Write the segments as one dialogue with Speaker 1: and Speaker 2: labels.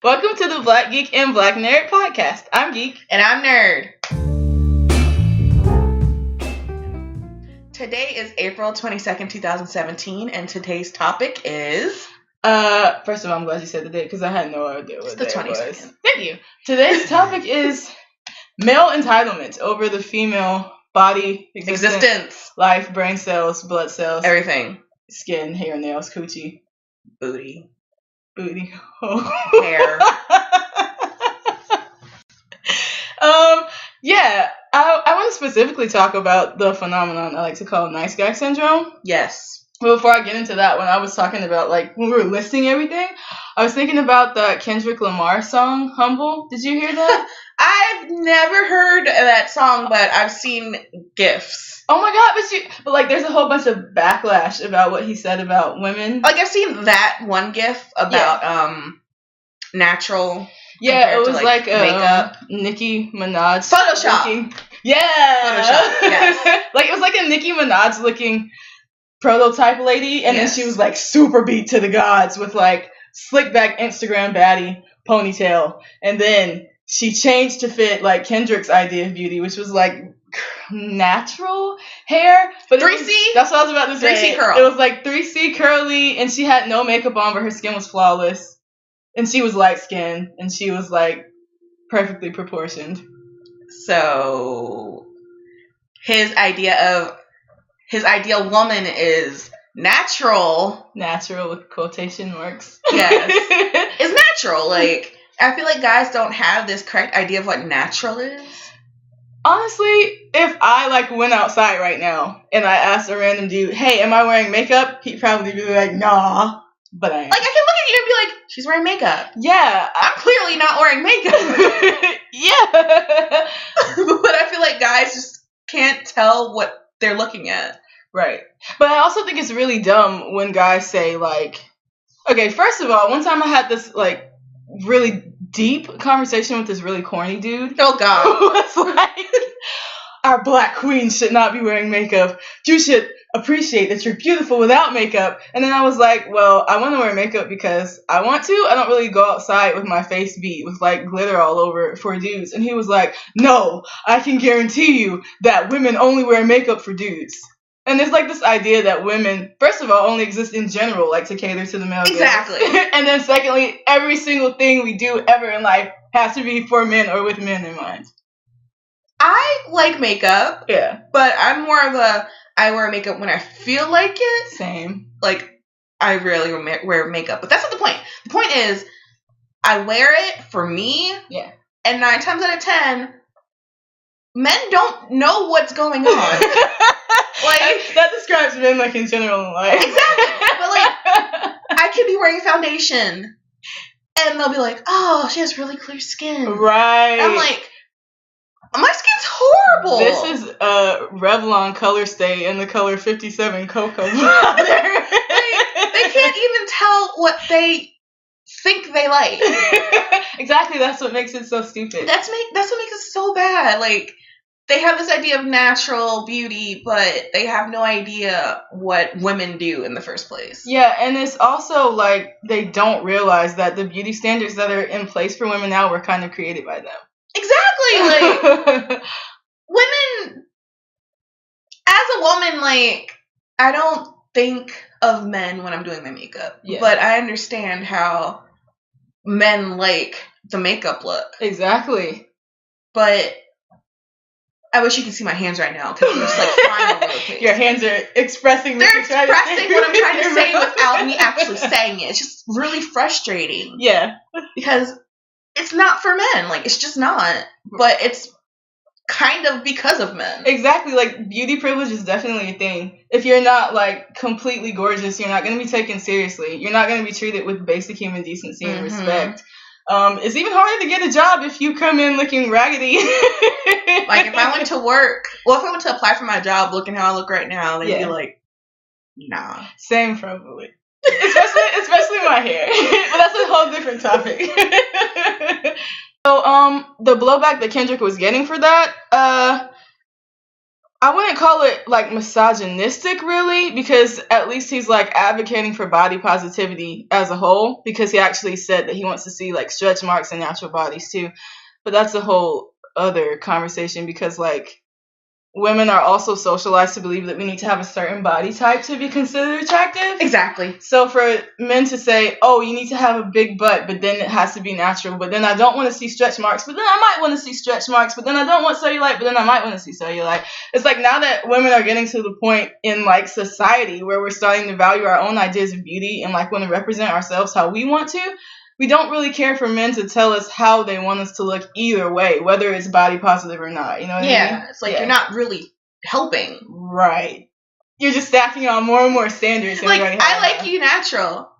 Speaker 1: Welcome to the Black Geek and Black Nerd podcast. I'm Geek.
Speaker 2: And I'm Nerd. Today is April 22nd, 2017, and today's topic is...
Speaker 1: First of all, I'm glad you said the date because I had no idea what
Speaker 2: it's the
Speaker 1: day
Speaker 2: 22nd.
Speaker 1: it was. Thank you. Today's topic is male entitlement over the female body, existence, life, brain cells, blood cells,
Speaker 2: everything.
Speaker 1: Skin, hair, nails, coochie,
Speaker 2: booty,
Speaker 1: hair. Yeah, I want to specifically talk about the phenomenon I like to call nice guy syndrome.
Speaker 2: Yes.
Speaker 1: But before I get into that, when I was talking about, like, when we were listing everything, I was thinking about the Kendrick Lamar song, Humble. Did you hear that?
Speaker 2: I've never heard that song, but I've seen GIFs.
Speaker 1: Oh my god, but like, there's a whole bunch of backlash about what he said about women.
Speaker 2: Like, I've seen that one GIF about, natural...
Speaker 1: Yeah, it was
Speaker 2: to,
Speaker 1: like
Speaker 2: makeup.
Speaker 1: Nicki Minaj.
Speaker 2: Photoshop.
Speaker 1: Looking, yeah.
Speaker 2: Photoshop, yes.
Speaker 1: Like, it was like a Nicki Minaj looking prototype lady, and then she was like super beat to the gods with like slick back Instagram baddie ponytail, and then she changed to fit like Kendrick's idea of beauty, which was like natural hair, but
Speaker 2: 3C.
Speaker 1: That's what I was about to say.
Speaker 2: 3C curl.
Speaker 1: It was like 3C curly, and she had no makeup on, but her skin was flawless. And she was light-skinned, and she was, like, perfectly proportioned.
Speaker 2: So, his ideal woman is natural.
Speaker 1: Natural with quotation marks.
Speaker 2: Yes. It's natural. Like, I feel like guys don't have this correct idea of what natural is.
Speaker 1: Honestly, if I, like, went outside right now, and I asked a random dude, hey, am I wearing makeup? He'd probably be like, nah. But I am.
Speaker 2: Like, I can look at you and be like, she's wearing makeup.
Speaker 1: Yeah.
Speaker 2: I'm clearly not wearing makeup.
Speaker 1: Yeah.
Speaker 2: But I feel like guys just can't tell what they're looking at.
Speaker 1: Right. But I also think it's really dumb when guys say, like... Okay, first of all, one time I had this, like, really deep conversation with this really corny dude.
Speaker 2: Oh, God.
Speaker 1: Who was like, our black queen should not be wearing makeup. You should appreciate that you're beautiful without makeup. And then I was like, well, I want to wear makeup because I want to. I don't really go outside with my face beat with like glitter all over it for dudes. And he was like, no, I can guarantee you that women only wear makeup for dudes. And there's like this idea that women, first of all, only exist in general, like to cater to the male.
Speaker 2: Exactly.
Speaker 1: And then secondly, every single thing we do ever in life has to be for men or with men in mind.
Speaker 2: I like makeup.
Speaker 1: Yeah.
Speaker 2: But I'm more of I wear makeup when I feel like it.
Speaker 1: Same.
Speaker 2: Like, I rarely wear makeup. But that's not the point. The point is, I wear it for me.
Speaker 1: Yeah. And
Speaker 2: 9 times out of 10, men don't know what's going on. Like,
Speaker 1: that describes men, like, in general in life.
Speaker 2: Exactly. But, like, I could be wearing foundation, and they'll be like, oh, she has really clear skin.
Speaker 1: Right.
Speaker 2: I'm like, my skin's horrible.
Speaker 1: This is Revlon color stay in the color 57 cocoa.
Speaker 2: They can't even tell what they think they like.
Speaker 1: Exactly, that's what makes it so stupid.
Speaker 2: That's what makes it so bad. Like, they have this idea of natural beauty, but they have no idea what women do in the first place.
Speaker 1: Yeah, and it's also like they don't realize that the beauty standards that are in place for women now were kind of created by them.
Speaker 2: Exactly. Like, women, as a woman, like, I don't think of men when I'm doing my makeup. Yeah. But I understand how men like the makeup look.
Speaker 1: Exactly.
Speaker 2: But I wish you could see my hands right now because they're just like flying over the place.
Speaker 1: Your hands are expressing
Speaker 2: what I'm trying to say without me actually saying it. It's just really frustrating.
Speaker 1: Yeah.
Speaker 2: Because it's not for men. Like, it's just not. But it's kind of because of men.
Speaker 1: Exactly. Like, beauty privilege is definitely a thing. If you're not, like, completely gorgeous, you're not going to be taken seriously. You're not going to be treated with basic human decency and respect. It's even harder to get a job if you come in looking raggedy.
Speaker 2: Like, if I went to work, well, if I went to apply for my job looking how I look right now, they'd be like, nah.
Speaker 1: Same, probably. Especially my hair. But that's a whole different topic. So, the blowback that Kendrick was getting for that, I wouldn't call it like misogynistic really, because at least he's like advocating for body positivity as a whole, because he actually said that he wants to see like stretch marks in natural bodies too. But that's a whole other conversation, because like women are also socialized to believe that we need to have a certain body type to be considered attractive.
Speaker 2: Exactly.
Speaker 1: So for men to say, oh, you need to have a big butt, but then it has to be natural, but then I don't want to see stretch marks, but then I might want to see stretch marks, but then I don't want cellulite, but then I might want to see cellulite. It's like now that women are getting to the point in like society where we're starting to value our own ideas of beauty and like want to represent ourselves how we want to, we don't really care for men to tell us how they want us to look either way, whether it's body positive or not. You know what I mean?
Speaker 2: Yeah, it's like you're not really helping.
Speaker 1: Right. You're just stacking on more and more standards.
Speaker 2: Like, I like you natural.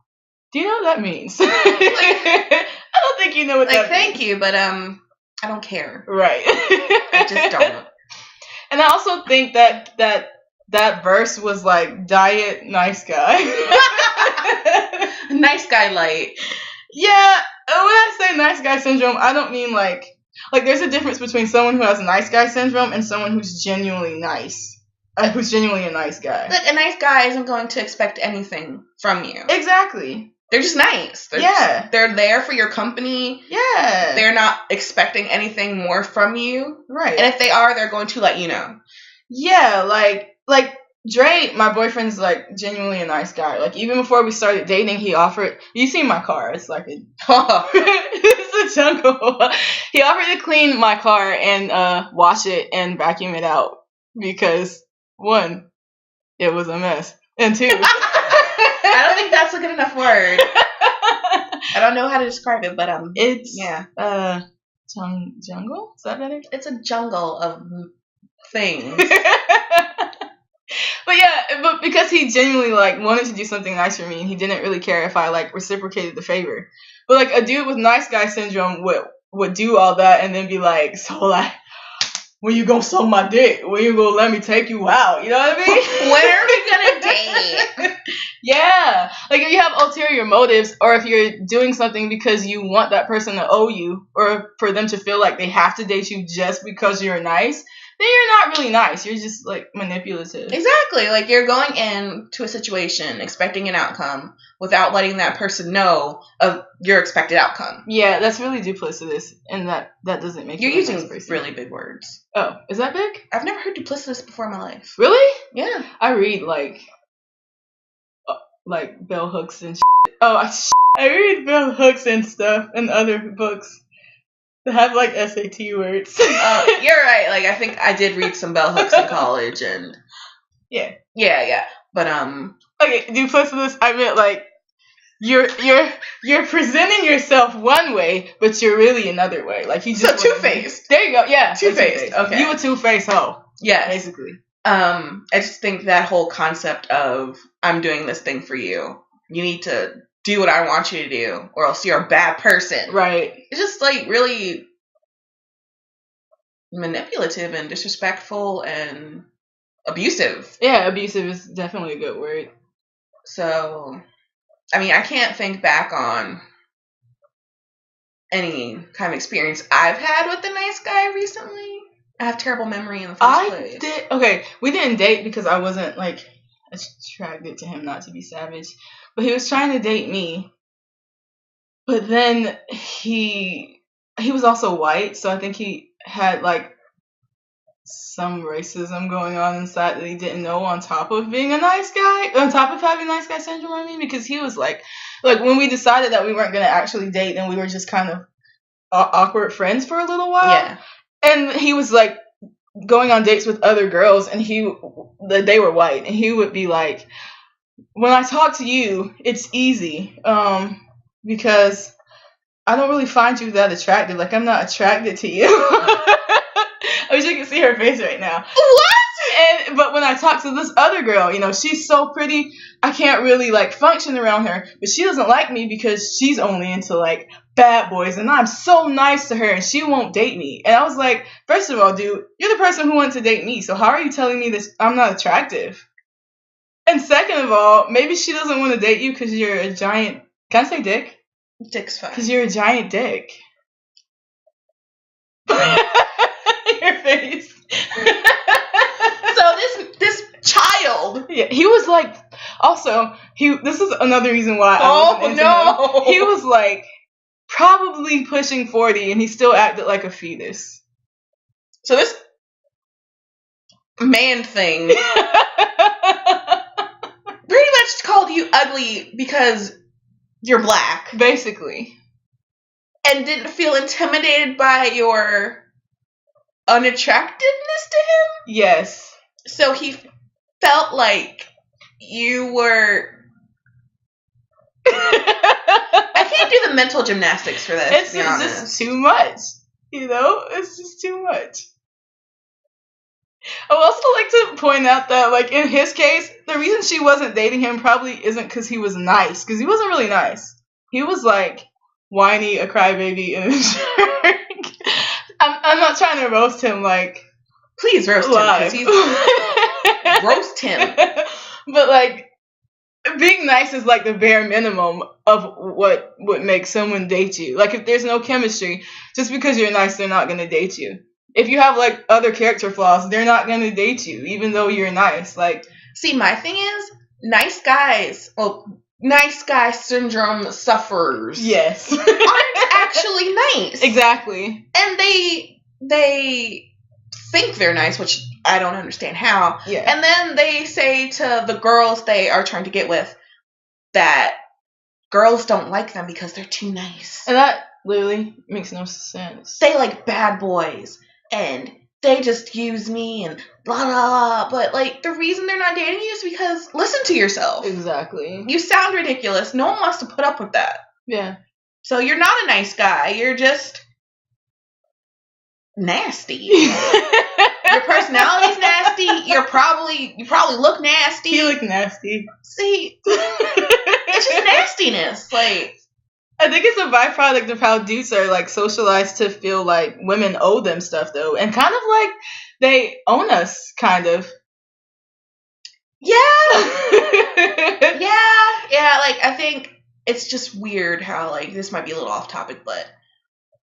Speaker 1: Do you know what that means? I don't think you know what that means.
Speaker 2: Thank you, but I don't care.
Speaker 1: Right.
Speaker 2: I just don't.
Speaker 1: And I also think that verse was like diet nice guy.
Speaker 2: Nice guy light.
Speaker 1: Yeah, when I say nice guy syndrome, I don't mean like there's a difference between someone who has nice guy syndrome and someone who's genuinely nice. Who's genuinely a nice guy.
Speaker 2: Like, a nice guy isn't going to expect anything from you.
Speaker 1: Exactly.
Speaker 2: They're just nice. They're there for your company.
Speaker 1: Yeah.
Speaker 2: They're not expecting anything more from you.
Speaker 1: Right.
Speaker 2: And if they are, they're going to let you know.
Speaker 1: Yeah, like Dre, my boyfriend's like genuinely a nice guy. Like even before we started dating, he offered. You see my car? It's like it's a jungle. He offered to clean my car and wash it and vacuum it out because 1, it was a mess, and 2,
Speaker 2: I don't think that's a good enough word. I don't know how to describe it, but
Speaker 1: it's
Speaker 2: jungle.
Speaker 1: Is that better?
Speaker 2: It's a jungle of things.
Speaker 1: But because he genuinely like wanted to do something nice for me, and he didn't really care if I like reciprocated the favor. But like a dude with nice guy syndrome would do all that and then be like, so like, when you gonna suck my dick? When you gonna let me take you out? You know what I mean?
Speaker 2: When are we gonna date?
Speaker 1: Yeah, like if you have ulterior motives, or if you're doing something because you want that person to owe you, or for them to feel like they have to date you just because you're nice, then you're not really nice. You're just like manipulative.
Speaker 2: Exactly. Like you're going into a situation expecting an outcome without letting that person know of your expected outcome.
Speaker 1: Yeah, that's really duplicitous, and that doesn't make
Speaker 2: you're
Speaker 1: you
Speaker 2: using
Speaker 1: a nice person.
Speaker 2: Really big words.
Speaker 1: Oh, is that big?
Speaker 2: I've never heard duplicitous before in my life.
Speaker 1: Really?
Speaker 2: Yeah.
Speaker 1: I read like bell hooks and shit. I read bell hooks and stuff and other books that have like SAT words.
Speaker 2: You're right. Like I think I did read some bell hooks in college, and
Speaker 1: yeah.
Speaker 2: But
Speaker 1: okay, duplicitous. I meant like you're presenting yourself one way, but you're really another way. Like you just
Speaker 2: two-faced.
Speaker 1: There you go. Yeah,
Speaker 2: two-faced. Okay,
Speaker 1: you a two-faced hoe.
Speaker 2: Yeah,
Speaker 1: basically.
Speaker 2: I just think that whole concept of I'm doing this thing for you. You need to do what I want you to do, or else you're a bad person.
Speaker 1: Right.
Speaker 2: It's just like really manipulative and disrespectful and abusive.
Speaker 1: Yeah, abusive is definitely a good word.
Speaker 2: So, I mean, I can't think back on any kind of experience I've had with a nice guy recently. I have terrible memory in the first place.
Speaker 1: Okay, we didn't date because I wasn't like attracted to him, not to be savage. But he was trying to date me. But then he was also white, so I think he had like some racism going on inside that he didn't know, on top of being a nice guy, on top of having nice guy syndrome. I mean, because he was like when we decided that we weren't gonna actually date, then we were just kind of awkward friends for a little while.
Speaker 2: Yeah.
Speaker 1: And he was like going on dates with other girls, and they were white, and he would be like, when I talk to you, it's easy, because I don't really find you that attractive. Like, I'm not attracted to you. I wish you could see her face right now.
Speaker 2: What?
Speaker 1: But when I talk to this other girl, she's so pretty, I can't really like function around her. But she doesn't like me because she's only into like bad boys, and I'm so nice to her, and she won't date me. And I was like, first of all, dude, you're the person who wants to date me, so how are you telling me this? I'm not attractive. And second of all, maybe she doesn't want to date you because you're a giant. Can I say dick?
Speaker 2: Dick's fine.
Speaker 1: Because you're a giant dick. Your face.
Speaker 2: So this child.
Speaker 1: Yeah, he was like. Also, this is another reason why. I wasn't into him. He was like probably pushing 40, and he still acted like a fetus.
Speaker 2: So this man thing pretty much called you ugly because you're black,
Speaker 1: basically,
Speaker 2: and didn't feel intimidated by your unattractiveness to him.
Speaker 1: Yes.
Speaker 2: So he felt like you were. I can't do the mental gymnastics for this.
Speaker 1: It's just too much. It's just too much. I would also like to point out that, like, in his case, the reason she wasn't dating him probably isn't because he was nice, because he wasn't really nice. He was, like, whiny, a crybaby, and a jerk. I'm not trying to roast him, like...
Speaker 2: Please roast him, because he's... roast him.
Speaker 1: But, like, being nice is, like, the bare minimum of what would make someone date you. Like, if there's no chemistry, just because you're nice, they're not going to date you. If you have, like, other character flaws, they're not going to date you, even though you're nice. Like,
Speaker 2: see, my thing is, nice guy syndrome sufferers.
Speaker 1: Yes.
Speaker 2: aren't actually nice.
Speaker 1: Exactly.
Speaker 2: And they think they're nice, which I don't understand how.
Speaker 1: Yeah.
Speaker 2: And then they say to the girls they are trying to get with that girls don't like them because they're too nice.
Speaker 1: And that literally makes no sense.
Speaker 2: They like bad boys. And they just use me and blah, blah, blah. But, like, the reason they're not dating you is because listen to yourself.
Speaker 1: Exactly.
Speaker 2: You sound ridiculous. No one wants to put up with that.
Speaker 1: Yeah.
Speaker 2: So you're not a nice guy. You're just nasty. Your personality's nasty. You probably look nasty.
Speaker 1: You look nasty.
Speaker 2: See? It's just nastiness. Like...
Speaker 1: I think it's a byproduct of how dudes are, like, socialized to feel like women owe them stuff, though. And kind of like they own us, kind of.
Speaker 2: Yeah. Yeah, like, I think it's just weird how, like, this might be a little off topic, but,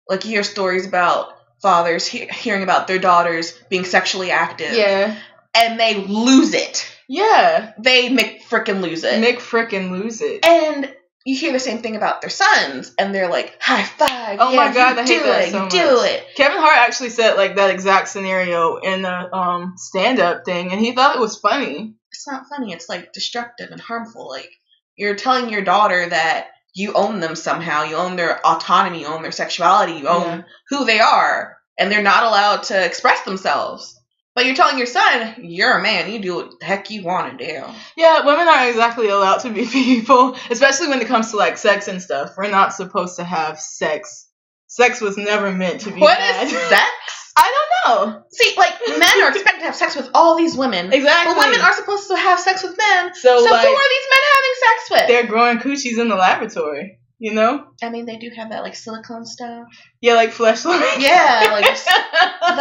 Speaker 2: like, you hear stories about fathers hearing about their daughters being sexually active.
Speaker 1: Yeah.
Speaker 2: And they lose it.
Speaker 1: Yeah.
Speaker 2: They frickin' lose it. And... you hear the same thing about their sons, and they're like, high five.
Speaker 1: Oh my God, I hate that so much.
Speaker 2: Do it.
Speaker 1: Kevin Hart actually said, like, that exact scenario in a stand-up thing, and he thought it was funny.
Speaker 2: It's not funny. It's, like, destructive and harmful. Like, you're telling your daughter that you own them somehow. You own their autonomy. You own their sexuality. You own who they are, and they're not allowed to express themselves. But you're telling your son, you're a man, you do what the heck you want to do.
Speaker 1: Yeah, women aren't exactly allowed to be people, especially when it comes to, like, sex and stuff. We're not supposed to have sex. Sex was never meant to be had.
Speaker 2: What is sex?
Speaker 1: I don't know.
Speaker 2: See, like, men are expected to have sex with all these women.
Speaker 1: Exactly.
Speaker 2: But women are supposed to have sex with men.
Speaker 1: So
Speaker 2: like,
Speaker 1: who
Speaker 2: are these men having sex with?
Speaker 1: They're growing coochies in the laboratory. You know?
Speaker 2: I mean, they do have that, like, silicone stuff.
Speaker 1: Yeah, like fleshlights.
Speaker 2: Yeah, like,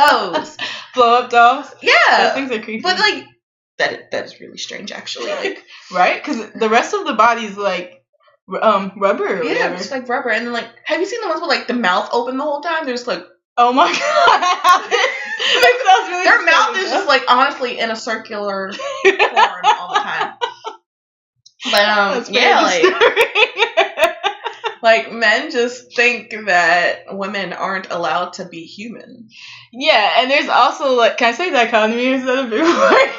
Speaker 2: those.
Speaker 1: Blow-up dolls.
Speaker 2: Yeah.
Speaker 1: Those things are creepy.
Speaker 2: But, like, that is really strange, actually. Like,
Speaker 1: right? Because the rest of the body's, like, rubber or whatever.
Speaker 2: It's like rubber. And then, like, have you seen the ones with, like, the mouth open the whole time? They're just like...
Speaker 1: oh, my God. Really
Speaker 2: their mouth is just, like, honestly in a circular form all the time. But, yeah, like... like, men just think that women aren't allowed to be human.
Speaker 1: Yeah, and there's also, like, can I say dichotomy instead of big word?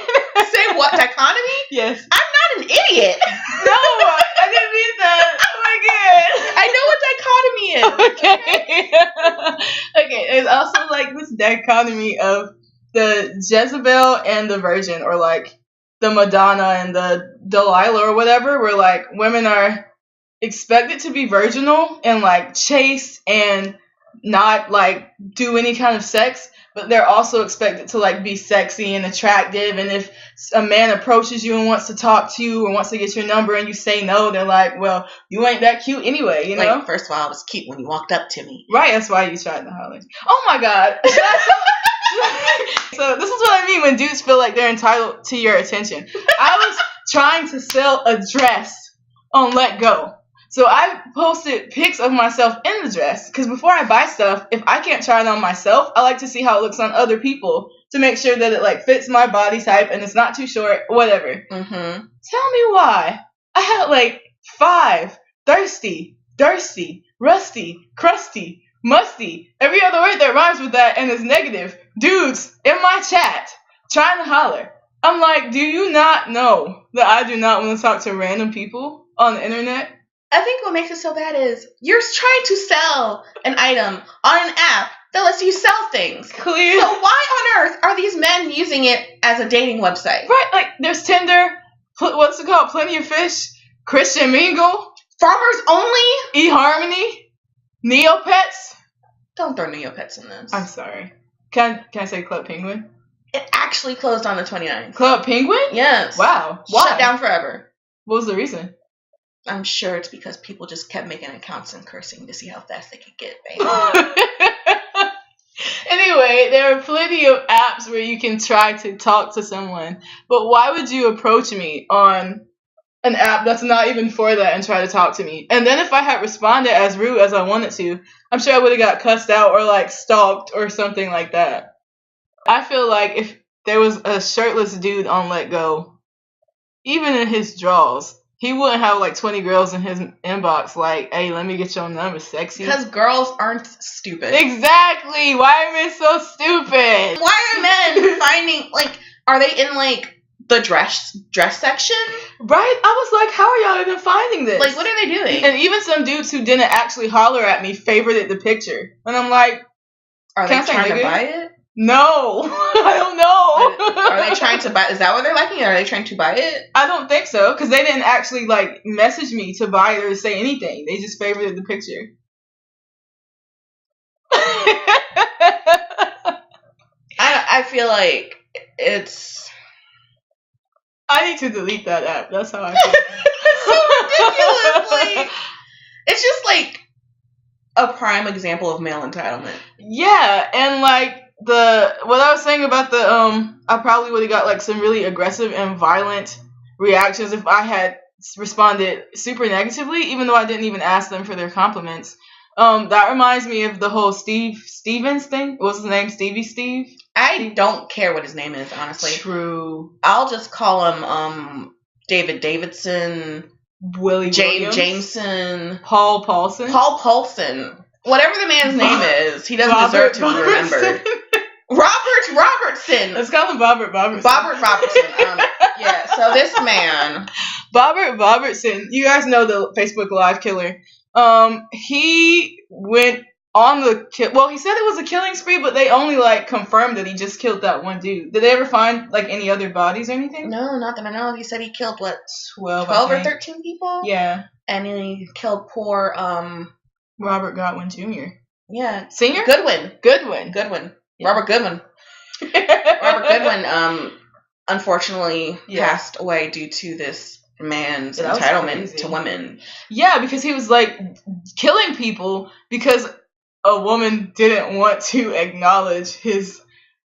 Speaker 2: Say what, dichotomy?
Speaker 1: Yes.
Speaker 2: I'm not an idiot.
Speaker 1: No, I didn't mean that.
Speaker 2: Oh my God. I know what dichotomy is.
Speaker 1: Okay, there's also, like, this dichotomy of the Jezebel and the Virgin, or, like, the Madonna and the Delilah or whatever, where, like, women are expected to be virginal and, like, chaste and not, like, do any kind of sex, but they're also expected to, like, be sexy and attractive. And if a man approaches you and wants to talk to you or wants to get your number and you say no, they're like, well, you ain't that cute anyway, you know?
Speaker 2: Like, first of all, I was cute when you walked up to me.
Speaker 1: Right, that's why you tried to holler. Oh my God. So this is what I mean when dudes feel like they're entitled to your attention. I was trying to sell a dress on Let Go. So I posted pics of myself in the dress because before I buy stuff, if I can't try it on myself, I like to see how it looks on other people to make sure that it like fits my body type and it's not too short, whatever.
Speaker 2: Mm-hmm.
Speaker 1: Tell me why. I had like 5 thirsty, rusty, crusty, musty, every other word that rhymes with that and is negative dudes in my chat trying to holler. I'm like, do you not know that I do not want to talk to random people on the internet?
Speaker 2: I think what makes it so bad is you're trying to sell an item on an app that lets you sell things.
Speaker 1: Clear.
Speaker 2: So why on earth are these men using it as a dating website?
Speaker 1: Right, like there's Tinder, what's it called? Plenty of Fish, Christian Mingle,
Speaker 2: Farmers Only,
Speaker 1: eHarmony, Neopets.
Speaker 2: Don't throw Neopets in this.
Speaker 1: I'm sorry. Can I say Club Penguin?
Speaker 2: It actually closed on the 29th.
Speaker 1: Club Penguin?
Speaker 2: Yes.
Speaker 1: Wow. Why?
Speaker 2: Shut down forever.
Speaker 1: What was the reason?
Speaker 2: I'm sure it's because people just kept making accounts and cursing to see how fast they could get paid.
Speaker 1: Anyway, there are plenty of apps where you can try to talk to someone, but why would you approach me on an app that's not even for that and try to talk to me? And then if I had responded as rude as I wanted to, I'm sure I would have got cussed out or like stalked or something like that. I feel like if there was a shirtless dude on Let Go, even in his drawers, he wouldn't have like 20 girls in his inbox like, hey, let me get your number, sexy.
Speaker 2: Because girls aren't stupid.
Speaker 1: Exactly. Why are men so stupid?
Speaker 2: Why are men finding, like, are they in, like, the dress section?
Speaker 1: Right? I was like, how are y'all even finding this?
Speaker 2: Like, what are they doing?
Speaker 1: And even some dudes who didn't actually holler at me favorited the picture. And I'm like,
Speaker 2: are they trying to buy it?
Speaker 1: No. I don't know.
Speaker 2: Are they trying to buy it? Is that what they're liking? Are they trying to buy it?
Speaker 1: I don't think so, because they didn't actually, like, message me to buy it or say anything. They just favorited the picture.
Speaker 2: I feel like it's...
Speaker 1: I need to delete that app. That's how I feel.
Speaker 2: It's so ridiculous. Like, it's just, like, a prime example of male entitlement.
Speaker 1: Yeah, and, like, what I was saying about I probably would have got like some really aggressive and violent reactions if I had responded super negatively, even though I didn't even ask them for their compliments. That reminds me of the whole Stevens thing. What's his name? Steve?
Speaker 2: I don't care what his name is, honestly.
Speaker 1: True.
Speaker 2: I'll just call him David Davidson,
Speaker 1: Williams,
Speaker 2: Jameson,
Speaker 1: Paul Paulson.
Speaker 2: Whatever the man's name is, he doesn't deserve to be remembered. Robertson.
Speaker 1: Let's call him Bobbert Robertson.
Speaker 2: Yeah, so this man.
Speaker 1: Bobbert Robertson, you guys know the Facebook Live killer. He went on the he said it was a killing spree, but they only like confirmed that he just killed that one dude. Did they ever find like any other bodies or anything?
Speaker 2: No, not that I know. He said he killed
Speaker 1: 12
Speaker 2: or 13 people?
Speaker 1: Yeah.
Speaker 2: And he killed poor
Speaker 1: Robert Godwin Jr.
Speaker 2: Yeah.
Speaker 1: Singer?
Speaker 2: Goodwin.
Speaker 1: Yeah.
Speaker 2: Robert Goodwin. Robert Goodwin, unfortunately, passed away due to this man's entitlement to women.
Speaker 1: Yeah, because he was like killing people because a woman didn't want to acknowledge his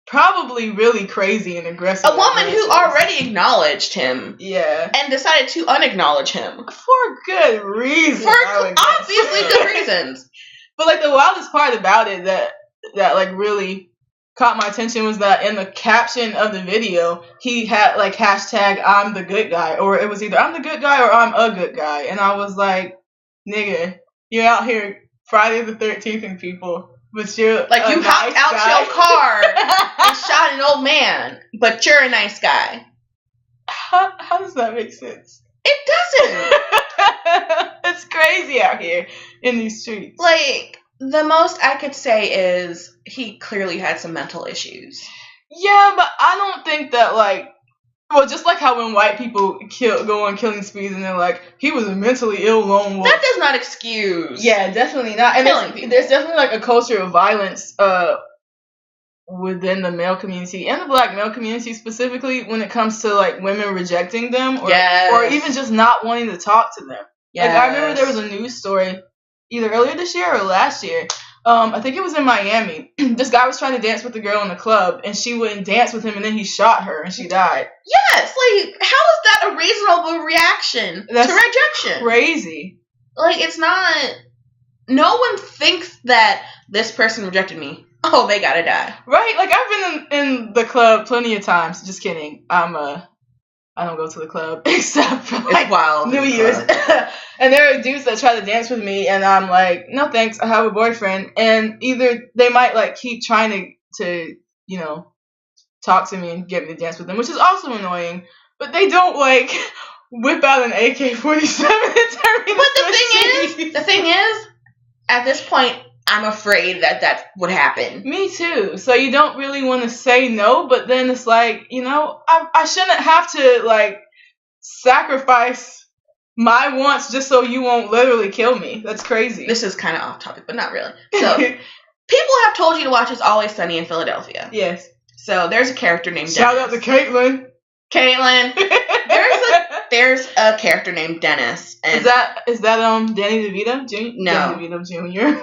Speaker 1: probably really crazy and aggressive.
Speaker 2: A woman who already acknowledged him.
Speaker 1: Yeah.
Speaker 2: And decided to unacknowledge him.
Speaker 1: For good reason.
Speaker 2: For obviously good reasons.
Speaker 1: But like the wildest part about it that like really caught my attention was that in the caption of the video, he had like hashtag I'm the good guy, or it was either I'm the good guy or I'm a good guy. And I was like, nigga, you're out here Friday the 13th people, but you're
Speaker 2: like you hopped
Speaker 1: nice
Speaker 2: out
Speaker 1: guy.
Speaker 2: your car and shot an old man, but you're a nice guy.
Speaker 1: How does that make sense?
Speaker 2: It doesn't.
Speaker 1: It's crazy out here in these streets.
Speaker 2: Like, the most I could say is he clearly had some mental issues.
Speaker 1: Yeah, but I don't think that, like, well, just like how when white people go on killing sprees and they're like, he was a mentally ill lone wolf.
Speaker 2: That does not excuse.
Speaker 1: Yeah, definitely not. And there's definitely like a culture of violence within the male community and the black male community specifically when it comes to like women rejecting them or even just not wanting to talk to them. Yes. Like I remember there was a news story either earlier this year or last year. I think it was in Miami. This guy was trying to dance with a girl in the club, and she wouldn't dance with him, and then he shot her, and she died.
Speaker 2: Yes, like, how is that a reasonable reaction to rejection?
Speaker 1: Crazy.
Speaker 2: like, it's not, no one thinks that this person rejected me. Oh, they gotta die.
Speaker 1: Right? Like, I've been in the club plenty of times. Just kidding. I don't go to the club except for like
Speaker 2: wild
Speaker 1: New Year's. And there are dudes that try to dance with me, and I'm like, no thanks, I have a boyfriend. And either they might like keep trying to you know, talk to me and get me to dance with them, which is also annoying. But they don't like whip out an AK-47 and turn me.
Speaker 2: But the thing is, at this point, I'm afraid that would happen.
Speaker 1: Me too. So you don't really want to say no, but then it's like, you know, I shouldn't have to like sacrifice my wants just so you won't literally kill me. That's crazy.
Speaker 2: This is kind of off topic, but not really. So people have told you to watch It's Always Sunny in Philadelphia.
Speaker 1: Yes.
Speaker 2: So there's a character named
Speaker 1: Shout out to Caitlin.
Speaker 2: There's a character named Dennis. And
Speaker 1: is that Danny DeVito Jr.?
Speaker 2: No.
Speaker 1: Danny DeVito Jr.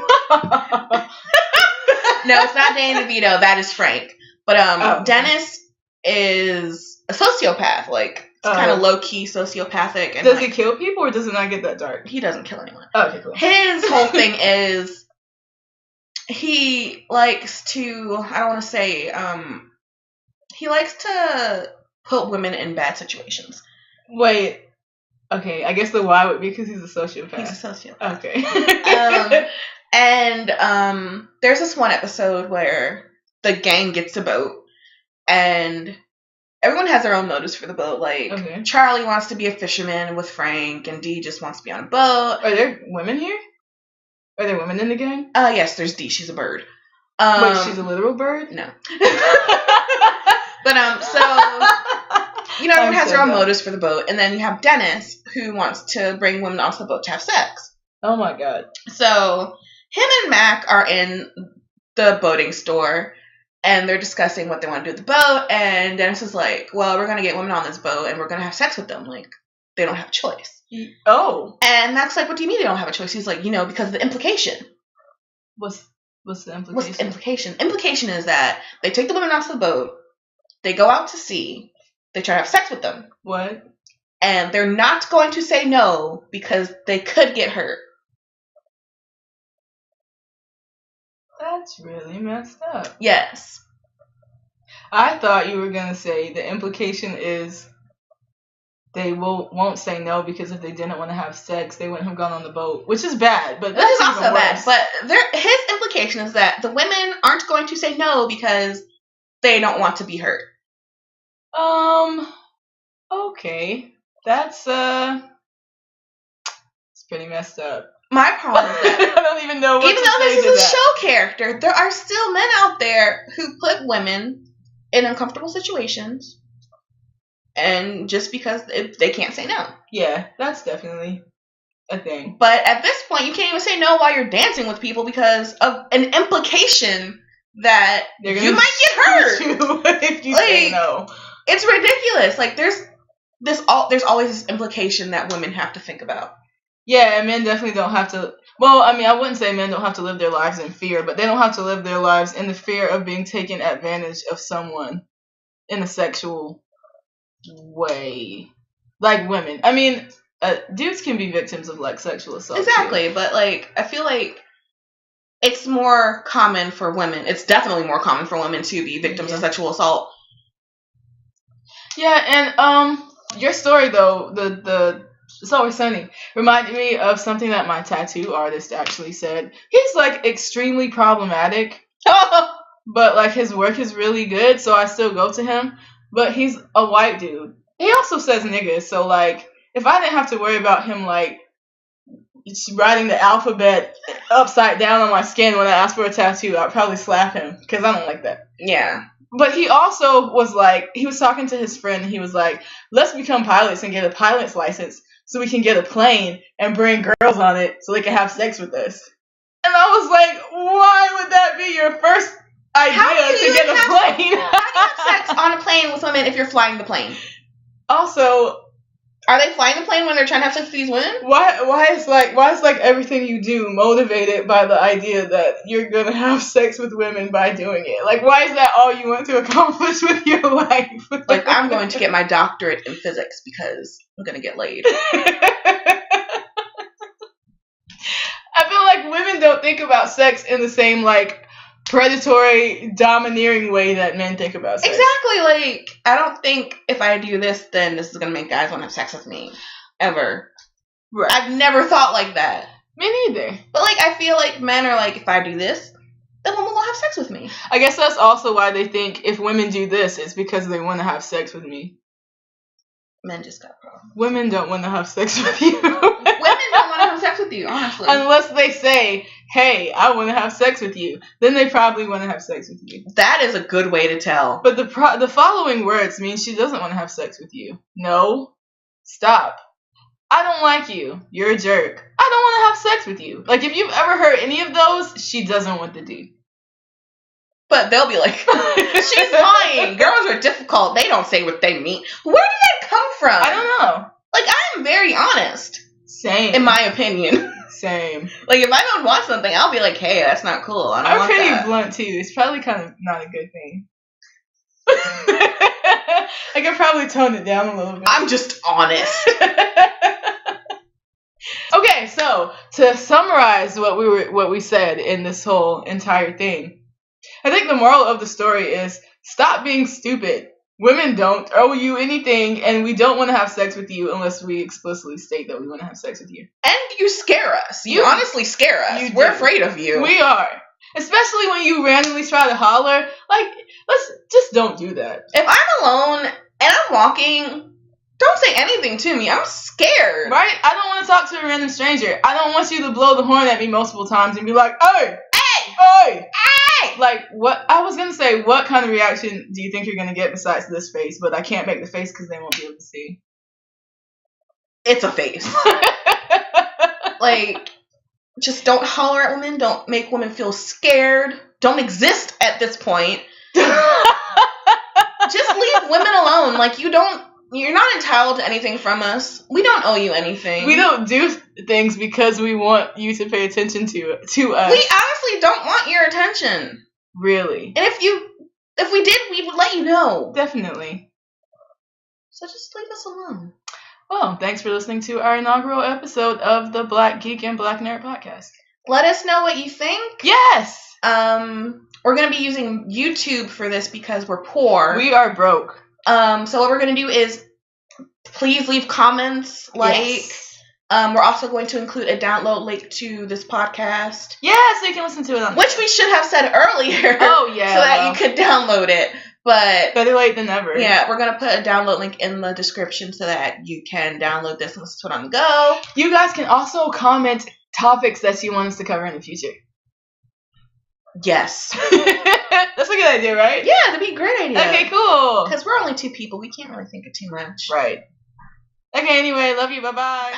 Speaker 2: No, it's not Danny DeVito. That is Frank. But Dennis is a sociopath. Like, it's kind of low-key sociopathic. And
Speaker 1: does he kill people, or does it not get that dark?
Speaker 2: He doesn't kill anyone.
Speaker 1: Oh, okay, cool.
Speaker 2: His whole thing is he likes to, I don't want to say, he likes to put women in bad situations.
Speaker 1: Wait. Okay, I guess the why would be because he's a sociopath.
Speaker 2: He's a sociopath.
Speaker 1: Okay.
Speaker 2: And there's this one episode where the gang gets a boat, and everyone has their own motives for the boat. Like, Charlie wants to be a fisherman with Frank, and Dee just wants to be on a boat.
Speaker 1: Are there women here? Are there women in the gang?
Speaker 2: Yes, there's Dee. She's a bird.
Speaker 1: Wait, she's a literal bird?
Speaker 2: No. But, so, you know, everyone has their own motives for the boat. And then you have Dennis, who wants to bring women onto the boat to have sex.
Speaker 1: Oh, my God.
Speaker 2: So, him and Mac are in the boating store, and they're discussing what they want to do with the boat. And Dennis is like, well, we're going to get women on this boat, and we're going to have sex with them. Like, they don't have a choice.
Speaker 1: Oh.
Speaker 2: And Mac's like, what do you mean they don't have a choice? He's like, you know, because of the implication.
Speaker 1: What's the implication?
Speaker 2: What's the implication? Implication is that they take the women onto the boat, they go out to sea, they try to have sex with them.
Speaker 1: What?
Speaker 2: And they're not going to say no because they could get hurt.
Speaker 1: That's really messed up.
Speaker 2: Yes.
Speaker 1: I thought you were going to say the implication is they won't say no because if they didn't want to have sex, they wouldn't have gone on the boat, which is bad. But that's
Speaker 2: is also
Speaker 1: worse.
Speaker 2: bad. But his implication is that the women aren't going to say no because they don't want to be hurt.
Speaker 1: Okay. That's it's pretty messed up.
Speaker 2: My problem is that
Speaker 1: I don't even know what
Speaker 2: even though this is a show character, there are still men out there who put women in uncomfortable situations, and just because they can't say no.
Speaker 1: Yeah, that's definitely a thing.
Speaker 2: But at this point, you can't even say no while you're dancing with people because of an implication that you might get hurt
Speaker 1: if you say no.
Speaker 2: It's ridiculous. Like, there's always this implication that women have to think about.
Speaker 1: Yeah, and men definitely don't have to. Well, I mean, I wouldn't say men don't have to live their lives in fear, but they don't have to live their lives in the fear of being taken advantage of someone in a sexual way. Like women. I mean, dudes can be victims of, like, sexual assault.
Speaker 2: Exactly, too. But, like, I feel like it's more common for women. It's definitely more common for women to be victims of sexual assault.
Speaker 1: Yeah, and your story though, the It's Always Sunny reminded me of something that my tattoo artist actually said. He's like extremely problematic, but like his work is really good, so I still go to him. But he's a white dude. He also says nigga, so like if I didn't have to worry about him like writing the alphabet upside down on my skin when I ask for a tattoo, I'd probably slap him because I don't like that.
Speaker 2: Yeah.
Speaker 1: But he also was like, he was talking to his friend, and he was like, let's become pilots and get a pilot's license so we can get a plane and bring girls on it so they can have sex with us. And I was like, why would that be your first idea to get a plane?
Speaker 2: How do you have sex on a plane with women if you're flying the plane?
Speaker 1: Also,
Speaker 2: are they flying the plane when they're trying to have sex with these women?
Speaker 1: Why is like everything you do motivated by the idea that you're gonna have sex with women by doing it? Like, why is that all you want to accomplish with your life?
Speaker 2: Like, I'm going to get my doctorate in physics because I'm gonna get laid.
Speaker 1: like women don't think about sex in the same like predatory, domineering way that men think about sex.
Speaker 2: Exactly. Like, I don't think if I do this, then this is gonna make guys want to have sex with me. Ever.
Speaker 1: Right.
Speaker 2: I've never thought like that.
Speaker 1: Me neither.
Speaker 2: But, like, I feel like men are like, if I do this, then women will have sex with me.
Speaker 1: I guess that's also why they think if women do this, it's because they want to have sex with me.
Speaker 2: Men just got problems.
Speaker 1: Women don't want to have sex with you.
Speaker 2: Women don't want to have sex with you, honestly.
Speaker 1: Unless they say, hey, I want to have sex with you. Then they probably want to have sex with you.
Speaker 2: That is a good way to tell.
Speaker 1: But the following words mean she doesn't want to have sex with you. No. Stop. I don't like you. You're a jerk. I don't want to have sex with you. Like, if you've ever heard any of those, she doesn't want to do.
Speaker 2: But they'll be like, she's lying. Girls are difficult. They don't say what they mean. Where did that come from?
Speaker 1: I don't know.
Speaker 2: Like, I am very honest.
Speaker 1: Same.
Speaker 2: In my opinion.
Speaker 1: Same.
Speaker 2: Like, if I don't want something, I'll be like, hey, that's not cool. I don't
Speaker 1: I'm
Speaker 2: want
Speaker 1: pretty
Speaker 2: that.
Speaker 1: blunt, too. It's probably kind of not a good thing. I could probably tone it down a little bit.
Speaker 2: I'm just honest.
Speaker 1: Okay, so to summarize what we said in this whole entire thing, I think the moral of the story is stop being stupid. Women don't owe you anything, and we don't want to have sex with you unless we explicitly state that we want to have sex with you.
Speaker 2: And you scare us. You honestly scare us. We're afraid of you.
Speaker 1: We are. Especially when you randomly try to holler. Like, let's just don't do that.
Speaker 2: If I'm alone and I'm walking, don't say anything to me. I'm scared.
Speaker 1: Right? I don't want to talk to a random stranger. I don't want you to blow the horn at me multiple times and be like, hey!
Speaker 2: Hey!
Speaker 1: Hey!
Speaker 2: Hey!
Speaker 1: Like, what? I was going to say, what kind of reaction do you think you're going to get besides this face? But I can't make the face because they won't be able to see.
Speaker 2: It's a face. Like, just don't holler at women. Don't make women feel scared. Don't exist at this point. Just leave women alone. Like, you're not entitled to anything from us. We don't owe you anything.
Speaker 1: We don't do things because we want you to pay attention to us.
Speaker 2: We honestly don't want your attention.
Speaker 1: Really?
Speaker 2: And if we did, we would let you know.
Speaker 1: Definitely.
Speaker 2: So just leave us alone.
Speaker 1: Well, thanks for listening to our inaugural episode of the Black Geek and Black Nerd podcast.
Speaker 2: Let us know what you think.
Speaker 1: Yes!
Speaker 2: We're going to be using YouTube for this because we're poor.
Speaker 1: We are broke.
Speaker 2: So what we're going to do is please leave comments,
Speaker 1: yes.
Speaker 2: We're also going to include a download link to this podcast.
Speaker 1: Yeah, so you can listen to it on
Speaker 2: which we should have said earlier.
Speaker 1: Oh, yeah.
Speaker 2: So that you could download it. But
Speaker 1: better late than never.
Speaker 2: Yeah, we're going to put a download link in the description so that you can download this and listen to it on the go.
Speaker 1: You guys can also comment topics that you want us to cover in the future.
Speaker 2: Yes.
Speaker 1: That's a good idea, right?
Speaker 2: Yeah, that'd be a great idea.
Speaker 1: Okay, cool.
Speaker 2: Because we're only 2 people. We can't really think of too much.
Speaker 1: Right. Okay, anyway, love you. Bye-bye.
Speaker 2: Bye.